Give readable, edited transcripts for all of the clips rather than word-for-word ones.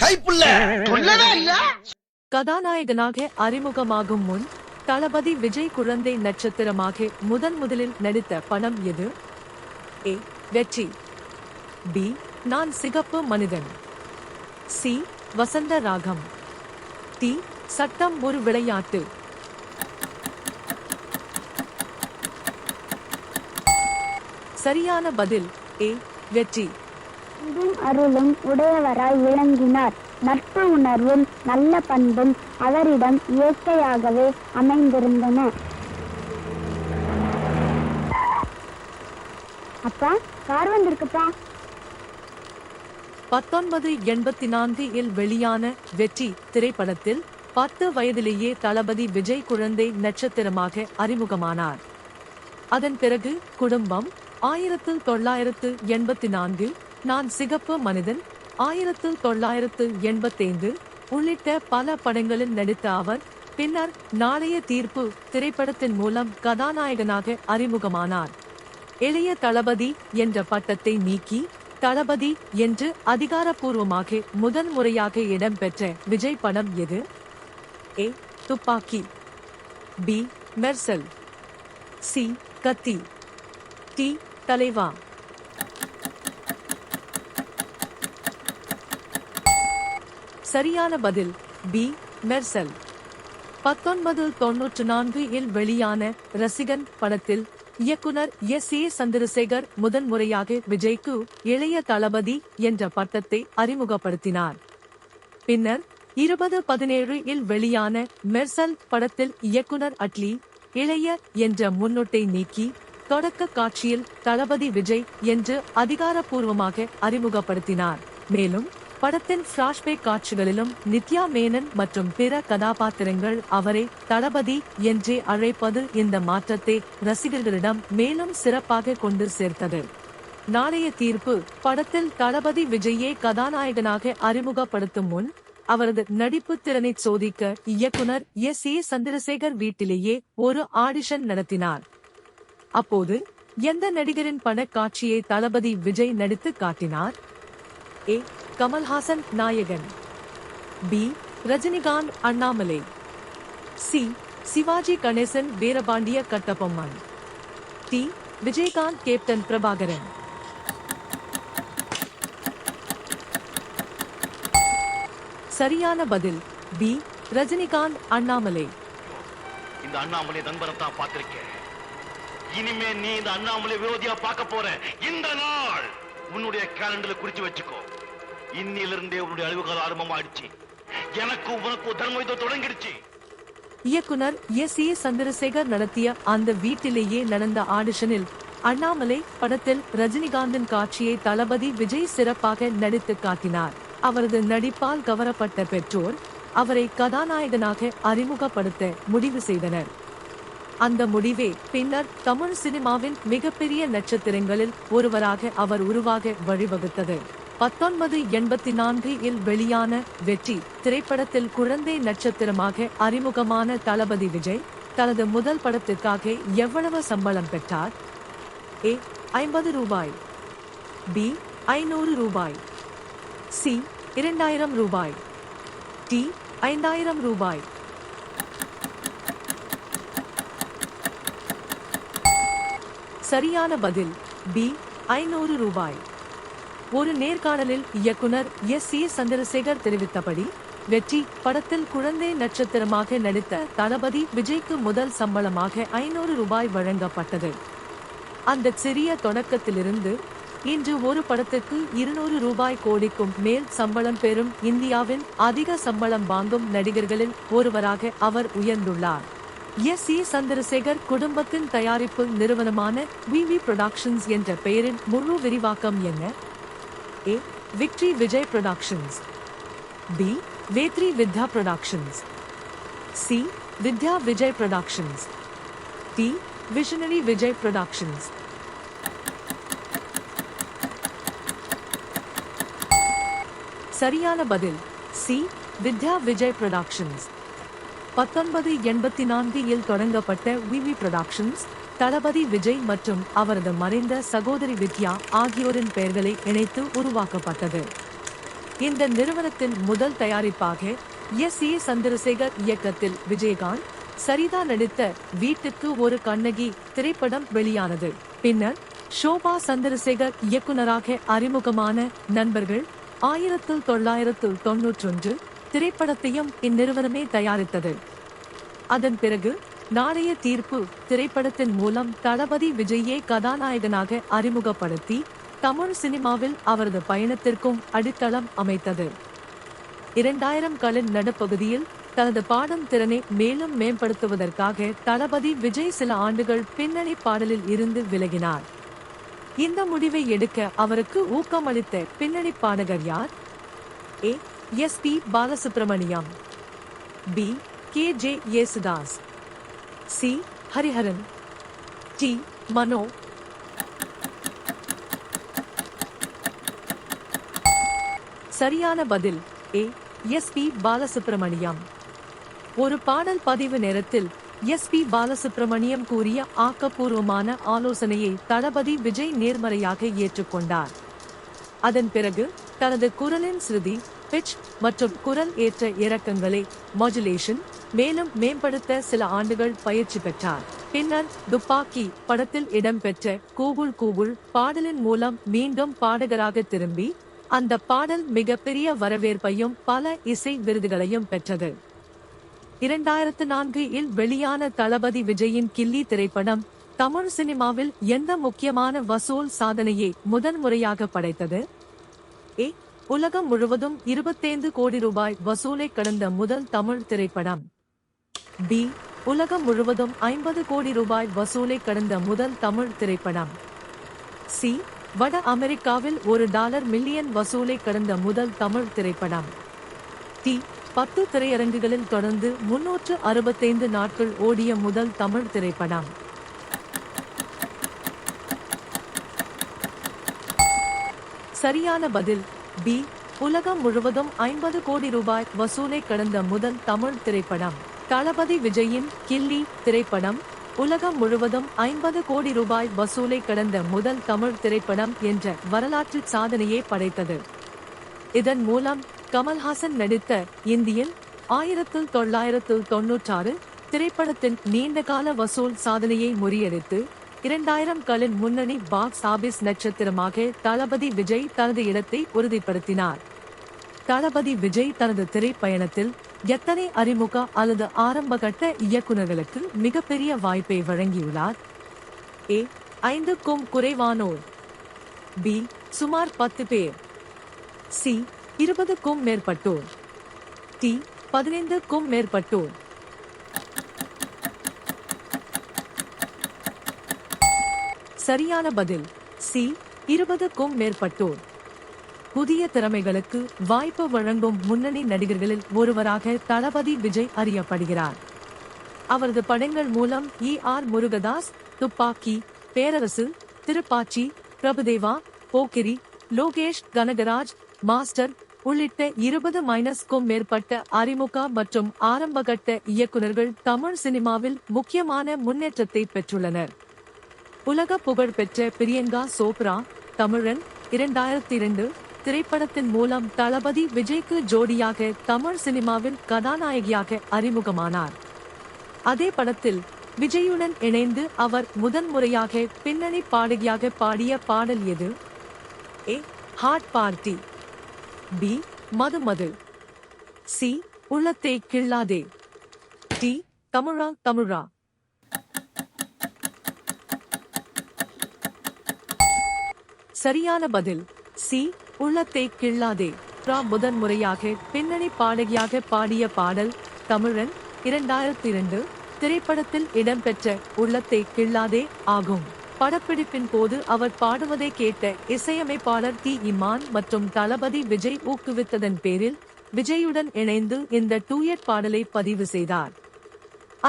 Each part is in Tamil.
கைப்புள்ள சொல்லவே இல்ல. கதாநாயகனாக அறிமுகமாகும் முன் தளபதி விஜய் குழந்தை நட்சத்திரமாக முதலில் நடித்த படம் எது? ஏ. வெற்றி. பி. நான் சிகப்பு மனிதன். சி. வசந்த ராகம். டி. சட்டம் ஒரு விளையாட்டு. சரியான பதில் ஏ. வெற்றி. அருளும் உடையவராய் விளங்கினார். நட்பு உணர்வும் நல்ல பண்பும் அவரிடம் இயற்கையாகவே அமைந்திருந்தன. அப்பா கார் வந்திருக்குப்பா. 1984 இல் வெளியான வெற்றி திரைப்படத்தில் 10 வயதிலேயே தளபதி விஜய் குழந்தை நட்சத்திரமாக அறிமுகமானார். அதன் பிறகு குடும்பம் 1984, நான் சிகப்பு மனிதன் 1985 உள்ளிட்ட பல படங்களில் நடித்த அவர் பின்னர் நாளைய தீர்ப்பு திரைப்படத்தின் மூலம் கதாநாயகனாக அறிமுகமானார். இளைய தளபதி என்ற பட்டத்தை நீக்கி தளபதி என்று அதிகாரப்பூர்வமாக முதன்முறையாக இடம்பெற்ற விஜய் படம் எது? ஏ. துப்பாக்கி. பி. மெர்சல். சி. கத்தி. டி. தலைவா. சரியான பதில் பி. மெர்சல். 1994 இல் வெளியான ரசிகன் படத்தில் இயக்குனர் எஸ். ஏ. சந்திரசேகர் முதன்முறையாக விஜய்க்கு இளைய தளபதி என்ற பட்டத்தை அறிமுகப்படுத்தினார். பின்னர் 2017 இல் வெளியான மெர்சல் படத்தில் இயக்குனர் அட்லி இளைய என்ற முன்னொட்டை நீக்கி தொடக்க காட்சியில் தளபதி விஜய் என்று அதிகாரப்பூர்வமாக அறிமுகப்படுத்தினார். மேலும் படத்தின் பிளாஷ்பேக் காட்சிகளிலும் நித்யா மேனன் மற்றும் பிற கதாபாத்திரங்கள் அவரை தளபதி என்றே அழைப்பது இந்த மாற்றத்தை ரசிகர்களிடம் மேலும் சிறப்பாக கொண்டு சேர்த்தது. நாளைய தீர்ப்பு படத்தில் தளபதி விஜயை கதாநாயகனாக அறிமுகப்படுத்தும் முன் அவரது நடிப்பு திறனை சோதிக்க இயக்குனர் எஸ். ஏ. சந்திரசேகர் வீட்டிலேயே ஒரு ஆடிஷன் நடத்தினார். அப்போது எந்த நடிகரின் பட காட்சியை தளபதி விஜய் நடித்து காட்டினார்? ஏ. கமல்ஹாசன் நாயகன். B. Rajinikanth Annamalai. C. Sivaji Ganesan Veerapandiya Kattabomman. D. Vijayakanth captain Prabhakaran. சரியான பதில் பி. ரஜினிகாந்த் அண்ணாமலை. இந்த அண்ணாமலை நண்பரத்தான் பார்த்திருக்கேன். இனிமே நீ இந்த அண்ணாமலை விரோதியா பார்க்க போற. இந்த நாள் உன்னுடைய கேலண்டர்ல குறிச்சு வச்சுக்கோ. இன்னிலிருந்தே உன்னுடைய அழிவுகால ஆரம்பமாயிடுச்சு. எனக்கு உனக்கு தர்ம யுத்தம் தொடங்கிடுச்சு. இயக்குனர் எஸ். ஏ. சந்திரசேகர் நடத்திய அந்த வீட்டிலேயே நடந்த ஆடிஷனில் அண்ணாமலை படத்தில் ரஜினிகாந்தின் காட்சியை தளபதி விஜய் சிறப்பாக நடித்து காட்டினார். அவரது நடிப்பால் கவரப்பட்ட பெற்றோர் அவரை கதாநாயகனாக அறிமுகப்படுத்த முடிவு செய்தனர். அந்த முடிவே பின்னர் தமிழ் சினிமாவின் மிகப்பெரிய நட்சத்திரங்களில் ஒருவராக அவர் உருவாக வழிவகுத்தது. 1984 இல் வெளியான வெற்றி திரைப்படத்தில் குழந்தை நட்சத்திரமாக அறிமுகமான தளபதி விஜய் தனது முதல் படத்திற்காக எவ்வளவு சம்பளம் பெற்றார்? ஏ. 50 ரூபாய். பி. 500 ரூபாய். சி. 2000 ரூபாய். டி. 5000 ரூபாய். சரியான பதில் பி. 500 ரூபாய். ஒரு நேர்காணலில் இயக்குனர் எஸ். ஏ. சந்திரசேகர் தெரிவித்தபடி வெற்றி படத்தில் குழந்தை நட்சத்திரமாக நடித்த தளபதி விஜய்க்கு முதல் சம்பளமாக 500 ரூபாய் வழங்கப்பட்டது. அந்த சிறிய தொடக்கத்திலிருந்து இன்று ஒரு படத்துக்கு 200 ரூபாய் கோடிக்கும் மேல் சம்பளம் பெறும் இந்தியாவின் அதிக சம்பளம் வாங்கும் நடிகர்களில் ஒருவராக அவர் உயர்ந்துள்ளார். எஸ். ஏ. சந்திரசேகர் குடும்பத்தின் தயாரிப்பு நிறுவனமான விவி புரொடக்ஷன்ஸ் என்ற பெயரின் முழு விரிவாக்கம் என்ன? A. Victory Vijay productions. B. Vetri Vidya productions. C. Vidya Vijay productions. D. Visionary Vijay productions. சரியான பதில் சி. வித்யா விஜய் புரொடக்ஷன்ஸ். 1984 இல் தொடங்கப்பட்ட விவி புரொடக்ஷன்ஸ் தளபதி விஜய் மற்றும் அவரது மறைந்த சகோதரி வித்யா ஆகியோரின் பெயர்களை இணைத்து உருவாக்கப்பட்டது. இந்த நிறுவனத்தின் முதல் தயாரிப்பாக எஸ்.ஏ. சந்திரசேகர் இயக்கத்தில் விஜயகாந்த், சரிதா நடித்த வீட்டுக்கு ஒரு கண்ணகி திரைப்படம் வெளியானது. பின்னர் ஷோபா சந்திரசேகர் இயக்குனராக அறிமுகமான நண்பர்கள் 1991 திரைப்படத்தையும் இந்நிறுவனமே தயாரித்தது. அதன் பிறகு நாளைய தீர்ப்பு திரைப்படத்தின் மூலம் தளபதி விஜய்யை கதாநாயகனாக அறிமுகப்படுத்தி தமிழ் சினிமாவில் அவரது பயணத்திற்கும் அடித்தளம் அமைத்தது. 2000களின் நடுப்பகுதியில் தனது பாடும் திறனை மேலும் மேம்படுத்துவதற்காக தளபதி விஜய் சில ஆண்டுகள் பின்னணி பாடலில் இருந்து விலகினார். இந்த முடிவை எடுக்க அவருக்கு ஊக்கமளித்த பின்னணி பாடகர் யார்? A. SP. Balasubrahmanyam, B. KJ. Yesudas, C. Hariharan, D. Mano. சரியான பதில் ஏ. எஸ்.பி. பாலசுப்ரமணியம். ஒரு பாடல் பதிவு நேரத்தில் எஸ்.பி. பாலசுப்ரமணியம் கூறிய ஆக்கப்பூர்வமான ஆலோசனையை தளபதி விஜய் நேர்மறையாக ஏற்றுக்கொண்டார். அதன் பிறகு தனது குரலின் ஸ்ருதி, பிட்ச் மற்றும் குரல் ஏற்ற இறக்கங்களை மாடுலேஷன் மேலும் மேம்படுத்த சில ஆண்டுகள் பயிற்சி பெற்றார். பின்னர் துப்பாக்கி படத்தில் இடம்பெற்ற கூகுள் கூகுள் பாடலின் மூலம் மீண்டும் பாடகராக திரும்பி அந்த பாடல் மிகப்பெரிய வரவேற்பையும் பல இசை விருதுகளையும் பெற்றது. 2004 வெளியான தளபதி விஜயின் கில்லி திரைப்படம் தமிழ் சினிமாவில் எந்த முக்கியமான வசூல் சாதனையை முதன்முறையாக படைத்தது? ஏ. உலகம் முழுவதும் 25 கோடி ரூபாய் வசூலை கடந்த முதல் தமிழ் திரைப்படம். பி. உலகம் முழுவதும் 50 கோடி ரூபாய் வசூலை கடந்த முதல் தமிழ் திரைப்படம். சி. வட அமெரிக்காவில் $1 மில்லியன் வசூலை கடந்த முதல் தமிழ் திரைப்படம். டி. 10 திரையரங்குகளில் தொடர்ந்து 365 நாட்கள் ஓடிய முதல் தமிழ் திரைப்படம். சரியான பதில் பி. உலகம் முழுவதும் 50 கோடி ரூபாய் வசூலை கடந்த முதல் தமிழ் திரைப்படம். தளபதி விஜயின் கில்லி திரைப்படம் உலகம் முழுவதும் 50 கோடி ரூபாய் வசூலை கடந்த முதல் தமிழ் திரைப்படம் என்ற வரலாற்று சாதனையை படைத்தது. இதன் மூலம் கமல்ஹாசன் நடித்த இந்தியன் 1996 திரைப்படத்தின் நீண்டகால வசூல் சாதனையை முறியடித்து 2000களின் முன்னணி பாக்ஸ் ஆபீஸ் நட்சத்திரமாக தளபதி விஜய் தனது இடத்தை உறுதிப்படுத்தினார். தளபதி விஜய் தனது திரைப்பயணத்தில் எத்தனை அறிமுக அல்லது ஆரம்பகட்ட இயக்குநர்களுக்கு மிகப்பெரிய வாய்ப்பை வழங்கியுள்ளார்? ஏ. 5க்கும் குறைவானோர், பி. சுமார் 10 பேர், சி. 20க்கும் மேற்பட்டோர், டி. 15க்கும் மேற்பட்டோர். சரியான பதில் சி. 20க்கும் மேற்பட்டோர். புதிய திறமைகளுக்கு வாய்ப்பு வழங்கும் முன்னணி நடிகர்களில் ஒருவராக தளபதி விஜய் அறியப்படுகிறார். அவரது படங்கள் மூலம் ஆர். முருகதாஸ், துப்பாக்கி, பேரரசு, திருப்பாச்சி, பிரபுதேவா, போக்கிரி, லோகேஷ் கனகராஜ், மாஸ்டர் உள்ளிட்ட 20க்கும் மேற்பட்ட அறிமுக மற்றும் ஆரம்பகட்ட இயக்குநர்கள் தமிழ் சினிமாவில் முக்கியமான முன்னேற்றத்தை பெற்றுள்ளனர். உலக புகழ்பெற்ற பிரியங்கா சோப்ரா தமிழன் 2002 திரைப்படத்தின் மூலம் தளபதி விஜய்க்கு ஜோடியாக தமிழ் சினிமாவில் கதாநாயகியாக அறிமுகமானார். அதே படத்தில் விஜயுடன் இணைந்து அவர் முதன்முறையாக பின்னணி பாடகியாக பாடிய பாடல் எது? A. Hot party, B. Madhu Madhu, C. உள்ளத்தை கிள்ளாதே, டி. தமிழா தமிழா. சரியான பதில் சி. உள்ளத்தை கிள்ளாதே. முதன்முறையாக பின்னணி பாடகியாக பாடிய பாடல் தமிழன் 2002 திரைப்படத்தில் இடம்பெற்ற உள்ளத்தை கிள்ளாதே ஆகும். படப்பிடிப்பின் போது அவர் பாடுவதை கேட்ட இசையமைப்பாளர் டி. இமான் மற்றும் தளபதி விஜய் ஊக்குவித்ததன் பேரில் விஜயுடன் இணைந்து இந்த டூயட் பாடலை பதிவு செய்தார்.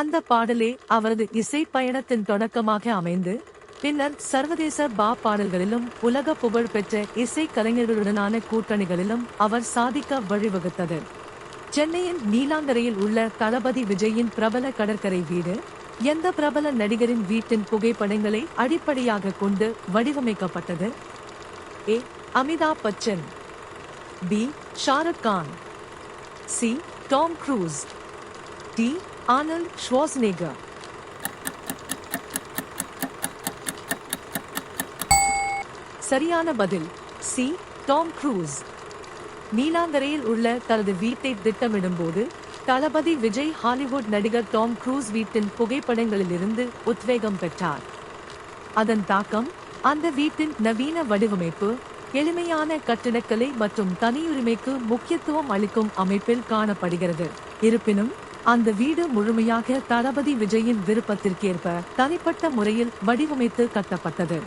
அந்த பாடலே அவரது இசை பயணத்தின் தொடக்கமாக அமைந்து பின்னர் சர்வதேச பாடல்களிலும் உலக புகழ் பெற்ற இசை கலைஞர்களுடனான கூட்டணிகளிலும் அவர் சாதிக்க வழிவகுத்தது. சென்னையின் நீலாங்கரையில் உள்ள தளபதி விஜயின் பிரபல கடற்கரை வீடு எந்த பிரபல நடிகரின் வீட்டின் புகைப்படங்களை அடிப்படையாக கொண்டு வடிவமைக்கப்பட்டது? A. Amitabh Bachchan, B Shahrukh Khan, C Tom Cruise, D Arnold Schwarzenegger. சரியான பதில் சி டாம் க்ரூஸ். நீலாங்கரையில் உள்ள தனது வீட்டை திட்டமிடும்போது தளபதி விஜய் ஹாலிவுட் நடிகர் டாம் க்ரூஸ் வீட்டின் புகைப்படங்களிலிருந்து உத்வேகம் பெற்றார். அதன் தாக்கம் அந்த வீட்டின் நவீன வடிவமைப்பு, எளிமையான கட்டிடக்கலை மற்றும் தனியுரிமைக்கு முக்கியத்துவம் அளிக்கும் அமைப்பில் காணப்படுகிறது. இருப்பினும் அந்த வீடு முழுமையாக தளபதி விஜயின் விருப்பத்திற்கேற்ப தனிப்பட்ட முறையில் வடிவமைத்து கட்டப்பட்டது.